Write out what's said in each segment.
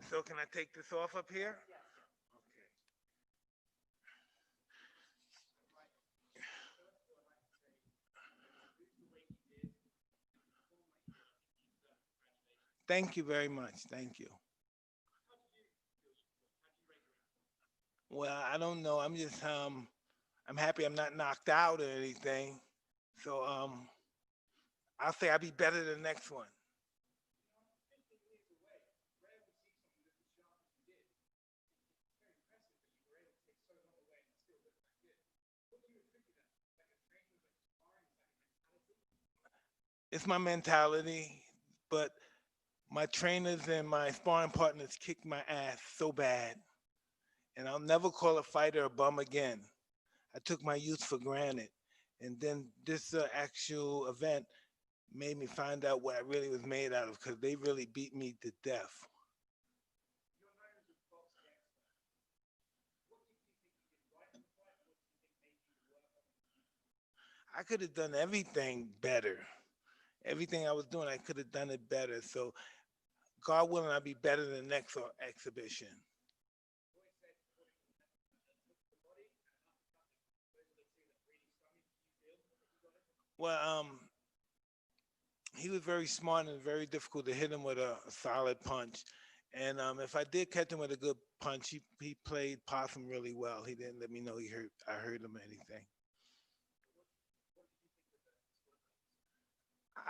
So can I take this off up here? Okay. Thank you very much. Thank you. Well, I don't know. I'm happy I'm not knocked out or anything. So I'll say I'll be better than the next one. It's my mentality, but my trainers and my sparring partners kicked my ass so bad, and I'll never call a fighter a bum again. I took my youth for granted, and then this actual event made me find out what I really was made out of because they really beat me to death. I could have done everything better. Everything I was doing, I could have done it better. So, God willing, I'll be better than the next exhibition. Well, he was very smart and very difficult to hit him with a solid punch. And if I did catch him with a good punch, he played possum really well. He didn't let me know he hurt I hurt him or anything.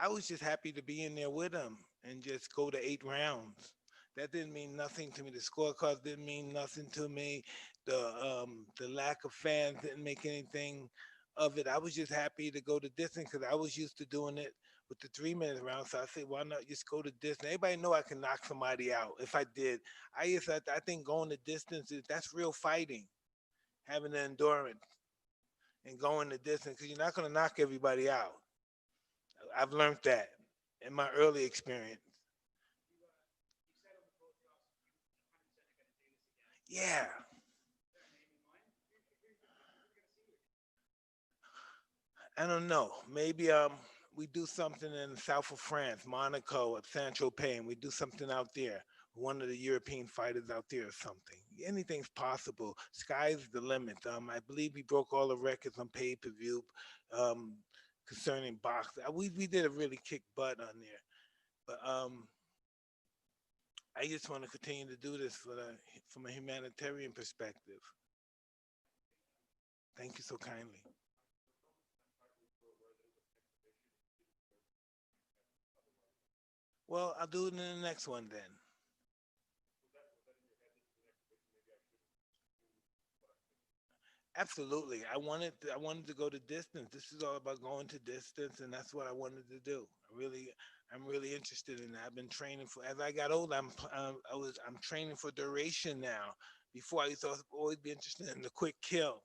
I was just happy to be in there with him and just go to 8 rounds. That didn't mean nothing to me. The scorecards didn't mean nothing to me. The lack of fans didn't make anything of it. I was just happy to go to distance because I was used to doing it with the 3 minute round. So I said, why not just go to distance? Everybody know I can knock somebody out if I did. I think going to distance that's real fighting, having the endurance and going the distance because you're not going to knock everybody out. I've learned that in my early experience. Yeah, I don't know. Maybe we do something in the south of France, Monaco, at Saint Tropez, and we do something out there. One of the European fighters out there or something. Anything's possible. Sky's the limit. I believe we broke all the records on pay per view um, concerning boxing. We did a really kick butt on there, but I just want to continue to do this from a humanitarian perspective. Thank you so kindly. Well, I'll do it in the next one then. Absolutely. I wanted to go to distance. This is all about going to distance, and that's what I wanted to do. I'm really interested in that. I've been training for. As I got older, I'm training for duration now. Before I used to always be interested in the quick kill,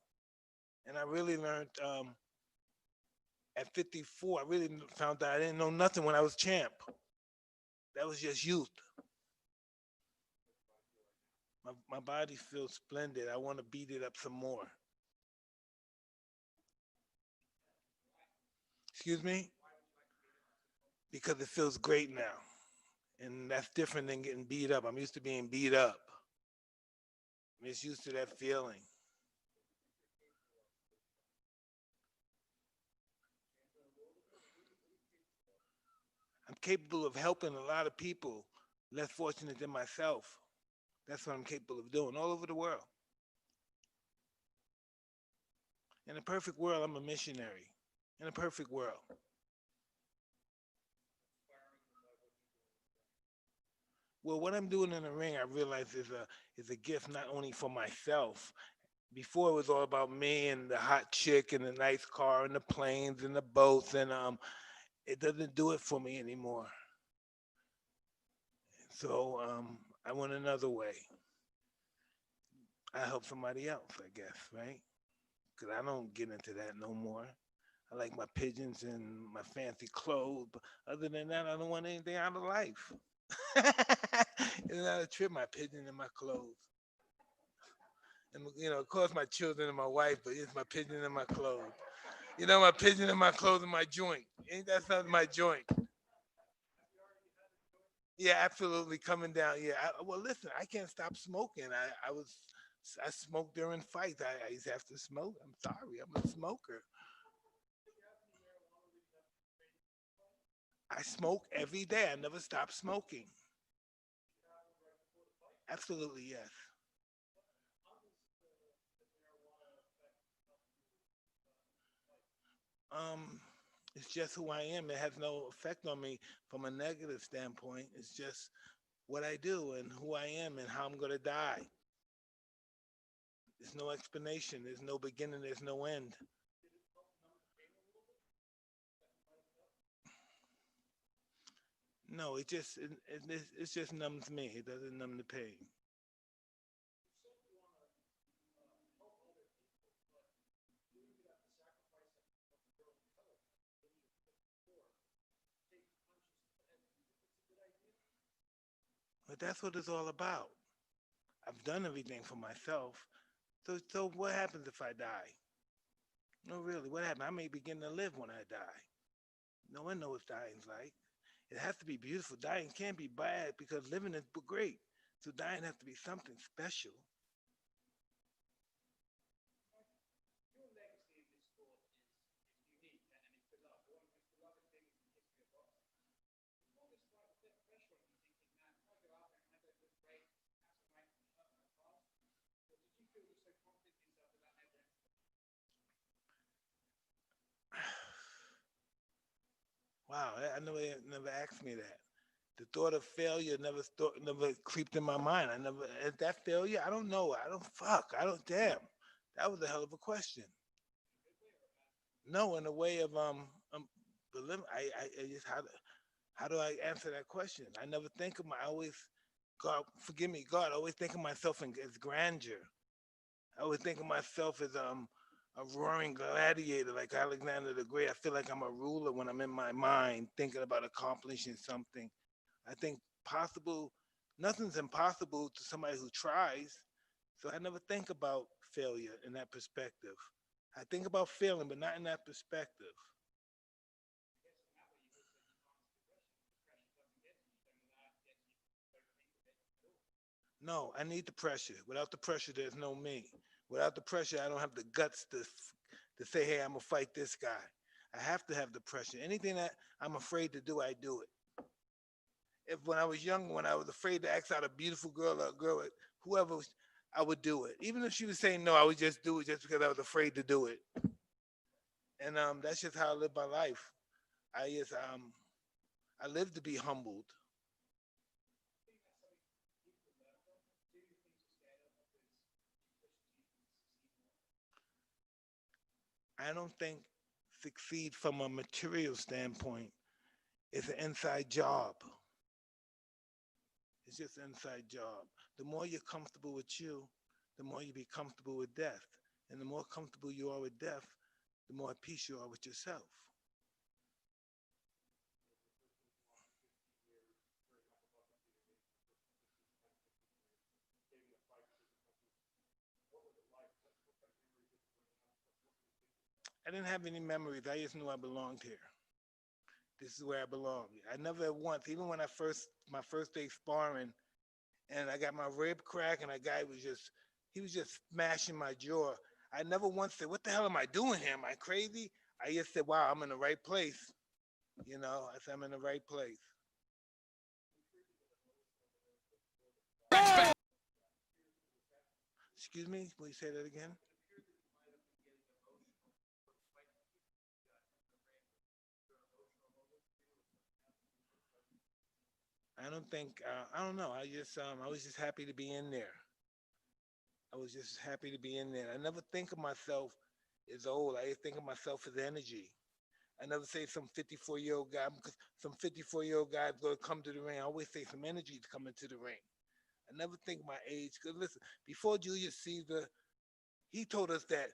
and I really learned at 54. I really found out I didn't know nothing when I was champ. That was just youth. My body feels splendid. I want to beat it up some more. Excuse me? Because it feels great now. And that's different than getting beat up. I'm used to being beat up. I'm just used to that feeling. I'm capable of helping a lot of people less fortunate than myself. That's what I'm capable of doing all over the world. In a perfect world, I'm a missionary. In a perfect world. Well, what I'm doing in the ring, I realize is a gift not only for myself. Before it was all about me and the hot chick and the nice car and the planes and the boats, and it doesn't do it for me anymore. So I went another way. I help somebody else, I guess, right? Because I don't get into that no more. I like my pigeons and my fancy clothes. But other than that, I don't want anything out of life. It's not a trip, my pigeon and my clothes. And of course, my children and my wife, but it's my pigeon and my clothes. My pigeon and my clothes and my joint. Ain't that not my joint? Yeah, absolutely coming down. Yeah. Well, listen, I can't stop smoking. I smoked during fights. I used to have to smoke. I'm sorry, I'm a smoker. I smoke every day. I never stop smoking. Absolutely, yes. Um, it's just who I am. It has no effect on me from a negative standpoint. It's just what I do and who I am and how I'm gonna die. There's no explanation. There's no beginning. There's no end. No, it just numbs me. It doesn't numb the pain. But that's what it's all about. I've done everything for myself. So what happens if I die? No, really, what happened? I may begin to live when I die. No one knows what dying's like. It has to be beautiful. Dying can't be bad because living is great. So dying has to be something special. Wow, I never asked me that. The thought of failure never creeped in my mind. I never is that failure? I don't know. I don't fuck. I don't damn. That was a hell of a question. No, in a way of I just how do I answer that question? I never think of my I always God forgive me, God, I always think of myself as grandeur. I always think of myself as a roaring gladiator like Alexander the Great. I feel like I'm a ruler when I'm in my mind thinking about accomplishing something. I think possible nothing's impossible to somebody who tries. So I never think about failure in that perspective. I think about failing, but not in that perspective. No, I need the pressure. Without the pressure, there's no me. Without the pressure, I don't have the guts to say, hey, I'm gonna fight this guy. I have to have the pressure. Anything that I'm afraid to do, I do it. If when I was young, when I was afraid to ask out a beautiful girl or a girl, whoever, I would do it. Even if she was saying no, I would just do it just because I was afraid to do it. And that's just how I live my life. I just I live to be humbled. I don't think succeed from a material standpoint is an inside job. It's just an inside job. The more you're comfortable with you, the more you be comfortable with death. And the more comfortable you are with death, the more at peace you are with yourself. I didn't have any memories. I just knew I belonged here. This is where I belong. I never once, even when my first day sparring, and I got my rib crack, and a guy he was just smashing my jaw. I never once said, "What the hell am I doing here? Am I crazy?" I just said, "Wow, I'm in the right place." You know, I said, "I'm in the right place." Excuse me, will you say that again? I don't think I don't know. I was just happy to be in there. I was just happy to be in there. I never think of myself as old. I think of myself as energy. I never say some 54-year-old guy because some 54-year-old guy is going to come to the ring. I always say some energy is coming to the ring. I never think my age. Because listen, before Julius Caesar, he told us that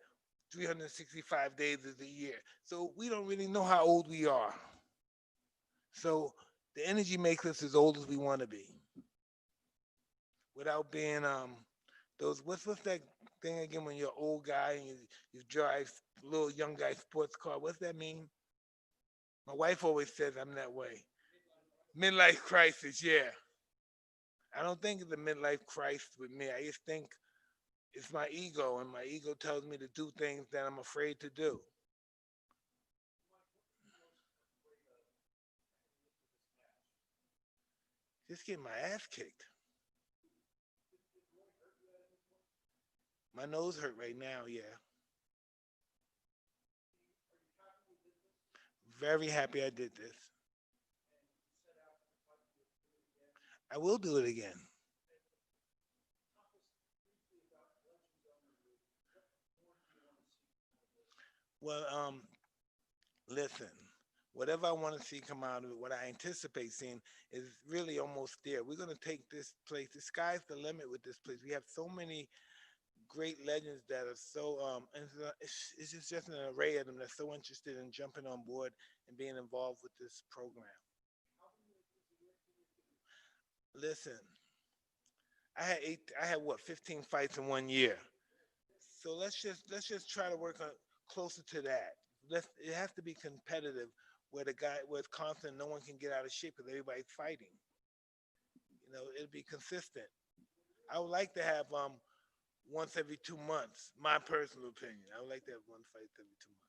365 days is a year. So we don't really know how old we are. So the energy makes us as old as we want to be without being those what's that thing again when you're an old guy and you drive little young guy sports car. What's that mean? My wife always says I'm that way. Midlife crisis, yeah. I don't think it's a midlife crisis with me. I just think it's my ego, and my ego tells me to do things that I'm afraid to do. Just getting my ass kicked. My nose hurt right now, yeah. Very happy I did this. I will do it again. Well, listen, whatever I want to see come out of it, what I anticipate seeing is really almost there. We're going to take this place. The sky's the limit with this place. We have so many great legends that are so and it's just an array of them that's so interested in jumping on board and being involved with this program. Listen, I had what 15 fights in 1 year. So let's just try to work on closer to that. It has to be competitive where the guy where it's constant, no one can get out of shape because everybody's fighting. It'll be consistent. I would like to have once every 2 months. My personal opinion. I would like to have one fight every 2 months.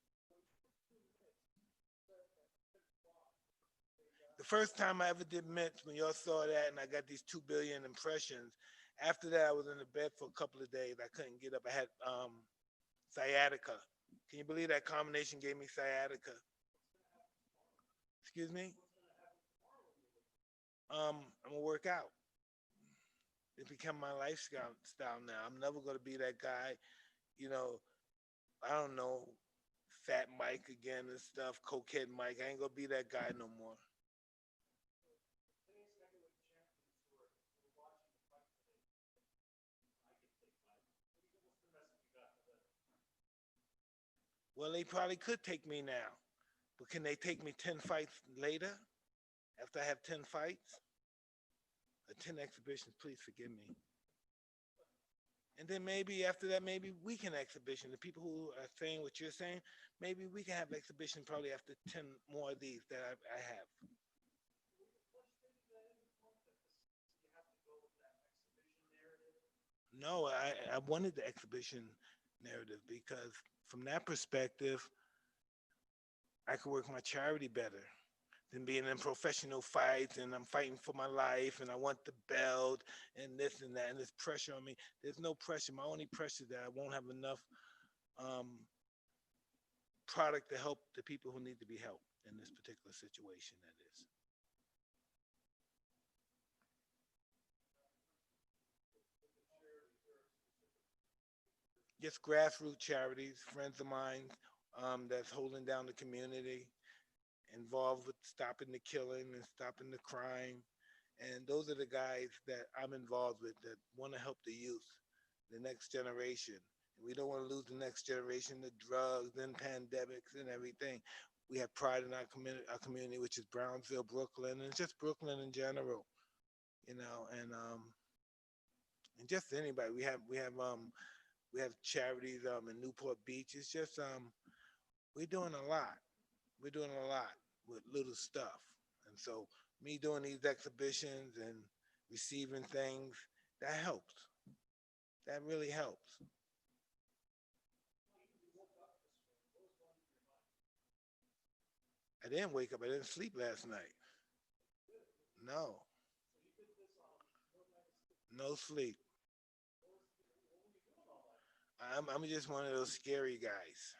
The first time I ever did mints, when y'all saw that, and I got these 2 billion impressions. After that, I was in the bed for a couple of days. I couldn't get up. I had sciatica. Can you believe that combination gave me sciatica? Excuse me. I'm gonna work out. It become my lifestyle style now. I'm never gonna be that guy. You know, I don't know, Fat Mike again and stuff, Cokehead Mike. I ain't gonna be that guy no more. Well, they probably could take me now, but can they take me 10 fights later after I have 10 fights or 10 exhibitions? Please forgive me. And then maybe after that, maybe we can exhibition. The people who are saying what you're saying, maybe we can have exhibition probably after 10 more of these that I have. No, I wanted the exhibition narrative because from that perspective, I could work my charity better than being in professional fights and I'm fighting for my life and I want the belt and this and that and there's pressure on me. There's no pressure. My only pressure is that I won't have enough um, product to help the people who need to be helped in this particular situation. That is just grassroots charities, friends of mine that's holding down the community, involved with stopping the killing and stopping the crime. And those are the guys that I'm involved with that want to help the youth, the next generation. We don't want to lose the next generation to drugs and pandemics and everything. We have pride in our community, which is Brownsville, Brooklyn, and just Brooklyn in general, and just anybody. We have charities in Newport Beach. It's just we're doing a lot. We're doing a lot with little stuff. And so me doing these exhibitions and receiving things, that helps. That really helps. I didn't wake up. I didn't sleep last night. No, no sleep. I'm just one of those scary guys.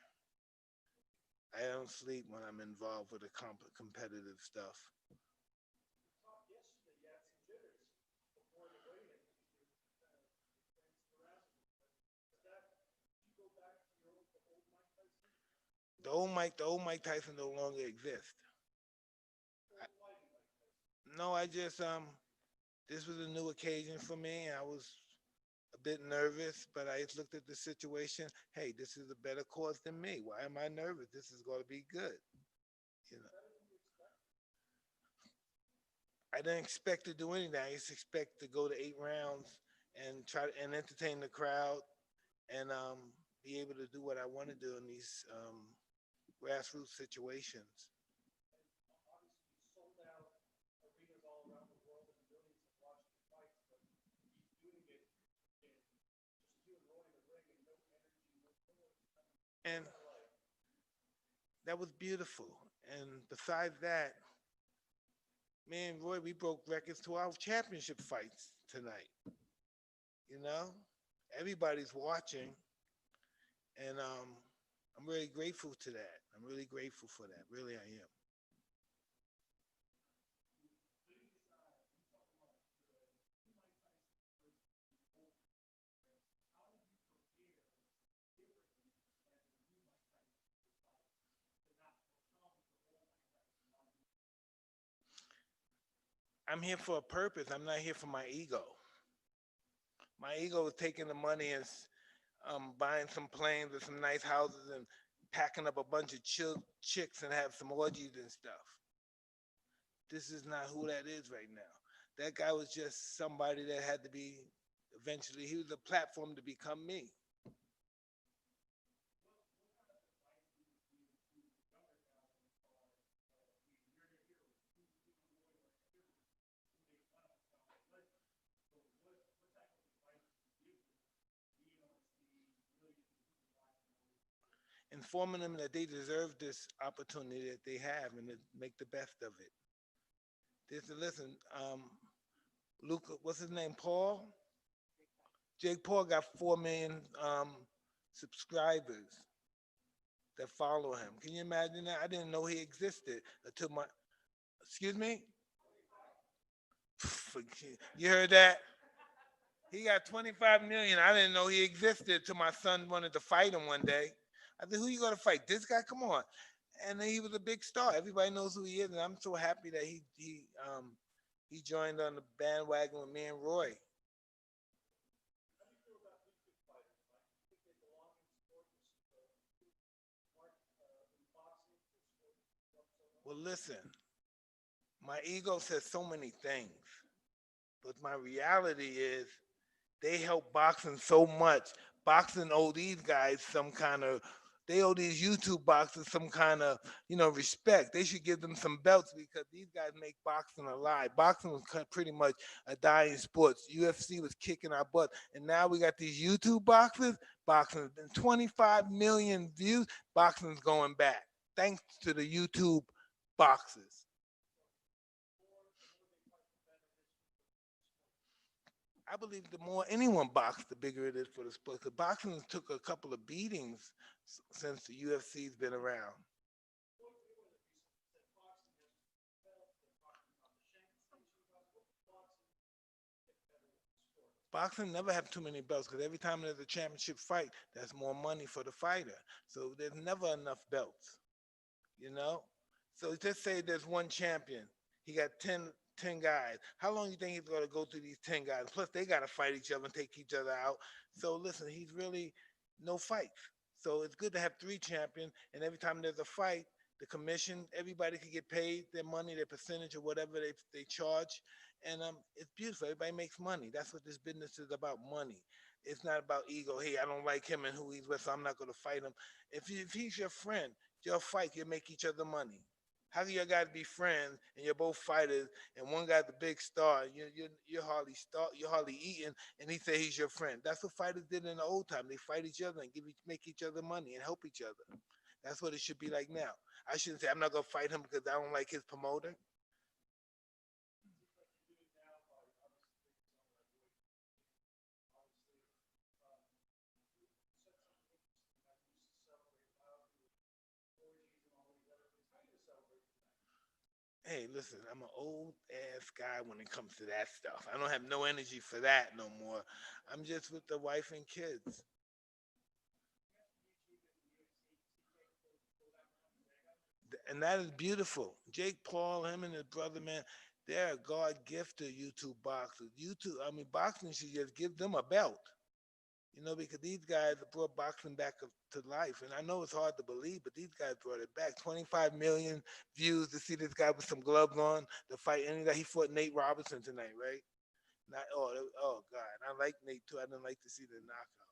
I don't sleep when I'm involved with the competitive stuff. The old Mike Tyson no longer exists. I, no, I just this was a new occasion for me. I was a bit nervous, but I just looked at the situation. Hey, this is a better cause than me. Why am I nervous? This is going to be good. You know, I didn't expect to do anything. I just expect to go to 8 rounds and try to and entertain the crowd and be able to do what I want to do in these grassroots situations. And that was beautiful. And besides that, me and Roy, we broke records to our championship fights tonight. You know, everybody's watching, and I'm really grateful to that. I'm really grateful for that. Really, I am. I'm here for a purpose. I'm not here for my ego. My ego is taking the money and buying some planes and some nice houses and packing up a bunch of chicks and have some orgies and stuff. This is not who that is right now. That guy was just somebody that had to be, eventually, he was a platform to become me. Informing them that they deserve this opportunity that they have and to make the best of it. Listen, Luca, what's his name? Paul? Jake Paul got 4 million subscribers that follow him. Can you imagine that? I didn't know he existed until my, excuse me? You heard that? He got 25 million. I didn't know he existed till my son wanted to fight him one day. I said, who you gonna fight? This guy? Come on. And then he was a big star. Everybody knows who he is, and I'm so happy that he joined on the bandwagon with me and Roy. Well, listen, my ego says so many things, but my reality is they help boxing so much. Boxing owe these guys some kind of, they owe these YouTube boxers some kind of, respect. They should give them some belts because these guys make boxing alive. Boxing was pretty much a dying sport. UFC was kicking our butt, and now we got these YouTube boxers. Boxing 25 million views. Boxing's going back thanks to the YouTube boxers. I believe the more anyone boxes, the bigger it is for the sport. Because boxing took a couple of beatings since the UFC's been around. Boxing never have too many belts because every time there's a championship fight, that's more money for the fighter. So there's never enough belts, you know? So just say there's one champion. He got 10 guys. How long do you think he's going to go through these 10 guys? Plus, they got to fight each other and take each other out. So listen, he's really no fights. So it's good to have 3 champions, and every time there's a fight, the commission, everybody can get paid their money, their percentage, or whatever they charge. And it's beautiful. Everybody makes money. That's what this business is about, money. It's not about ego. Hey, I don't like him and who he's with, so I'm not going to fight him. If he's your friend, you'll fight. You make each other money. How can you guys be friends and you're both fighters and one guy's the big star and you're hardly eating and he say he's your friend? That's what fighters did in the old time. They fight each other and make each other money and help each other. That's what it should be like now. I shouldn't say I'm not gonna fight him because I don't like his promoter. Hey, listen, I'm an old ass guy when it comes to that stuff. I don't have no energy for that no more. I'm just with the wife and kids. And that is beautiful. Jake Paul, him and his brother, man, they're a God gift to YouTube boxers. I mean, boxing should just give them a belt, because these guys brought boxing back to life. And I know it's hard to believe, but these guys brought it back. 25 million views to see this guy with some gloves on to fight any guy. He fought Nate Robinson tonight, right? Not, oh God, I like Nate too. I didn't like to see the knockout.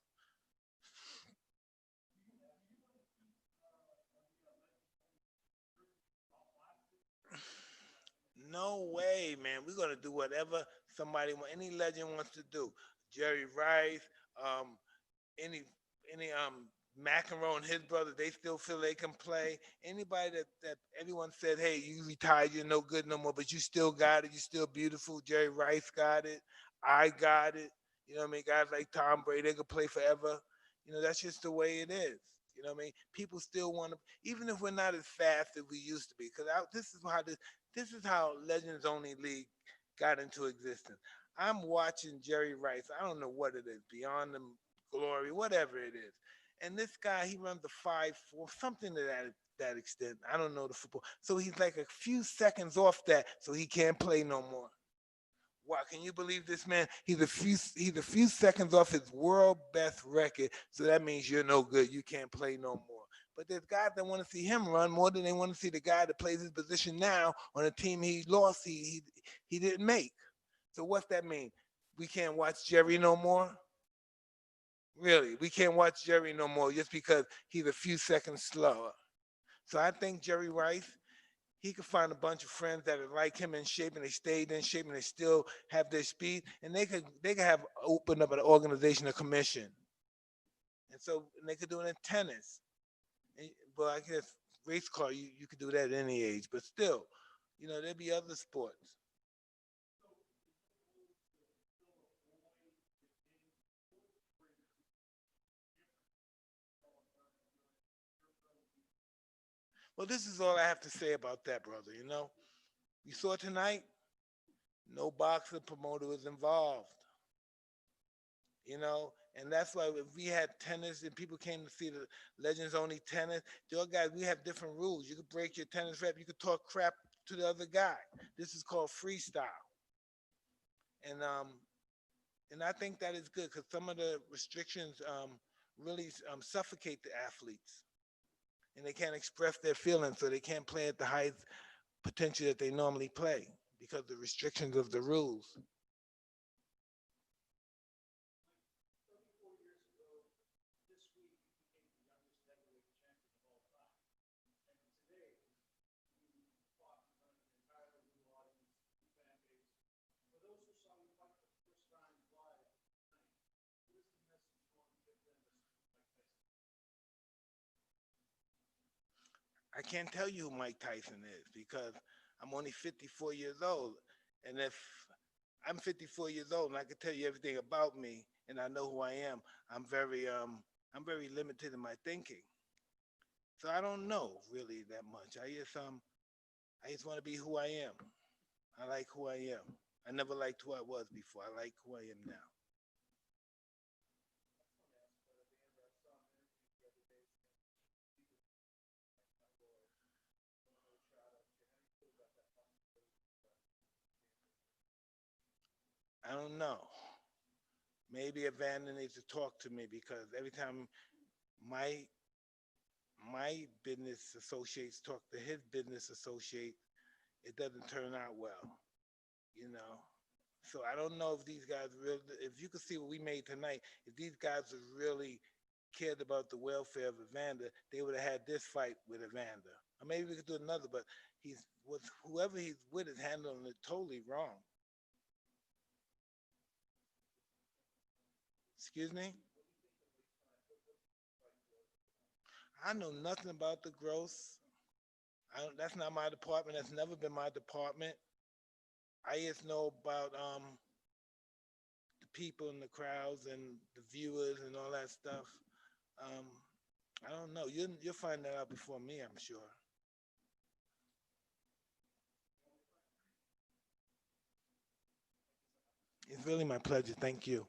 No way, man. We're gonna do whatever any legend wants to do. Jerry Rice, um, any any McEnroe and his brother, they still feel they can play. Anybody that everyone said, hey, you retired, you're no good no more, but you still got it, you still beautiful. Jerry Rice got it. I got it. You know what I mean? Guys like Tom Brady, they could play forever. You know, that's just the way it is. You know what I mean? People still want to, even if we're not as fast as we used to be, because this is how Legends Only League got into existence. I'm watching Jerry Rice. I don't know what it is, Beyond the Glory, whatever it is. And this guy, he runs the 5-4, something to that extent. I don't know the football. So he's like a few seconds off that, so he can't play no more. Wow, can you believe this man? He's a few seconds off his world best record. So that means you're no good. You can't play no more. But there's guys that want to see him run more than they want to see the guy that plays his position now on a team he lost. He didn't make. So what's that mean? We can't watch Jerry no more. Really, we can't watch Jerry no more just because he's a few seconds slower. So I think Jerry Rice, he could find a bunch of friends that are like him in shape and they stayed in shape and they still have their speed, and they could have opened up an organization, a commission, and they could do it in tennis. But I guess race car, you could do that at any age, but still, there'd be other sports. Well, this is all I have to say about that, brother. You saw tonight, no boxing promoter was involved. And that's why if we had tennis and people came to see the Legends Only tennis, your guys, we have different rules. You could break your tennis rep, you could talk crap to the other guy. This is called freestyle. And I think that is good because some of the restrictions really suffocate the athletes, and they can't express their feelings, so they can't play at the highest potential that they normally play because of the restrictions of the rules. I can't tell you who Mike Tyson is because I'm only 54 years old. And if I'm 54 years old and I can tell you everything about me and I know who I am, I'm very limited in my thinking. So I don't know really that much. I just want to be who I am. I like who I am. I never liked who I was before. I like who I am now. I don't know. Maybe Evander needs to talk to me because every time my my business associates talk to his business associate, it doesn't turn out well. You know. So I don't know if these guys really, if you could see what we made tonight, if these guys was really cared about the welfare of Evander, they would have had this fight with Evander. Or maybe we could do another, but he's with whoever he's with is handling it totally wrong. Excuse me? I know nothing about the gross. That's not my department. That's never been my department. I just know about the people in the crowds and the viewers and all that stuff. Um, I don't know. You'll find that out before me, I'm sure. It's really my pleasure. Thank you.